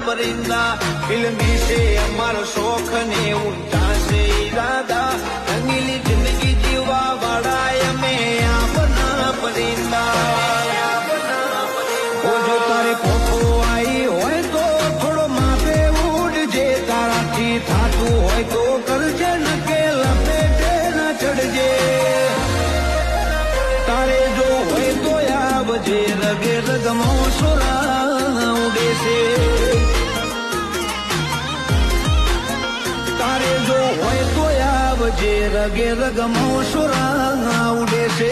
परिंदा फिल्मी से हमारा शौक ने ऊंचा से इरादा रंगीली जिंदगी जीवा वाड़ा में अपना परिंदा वो जो तारे पोखो आई होय तो थोड़ो मापे उड़जे ताराथी थातू होय तो करजे न के लपेटे न चढ़जे तारे जो होय तो आवजे रगे रगमो सुरा उड़े से तारे जो होय तो आवजे रगे रगमो सुरा उड़े से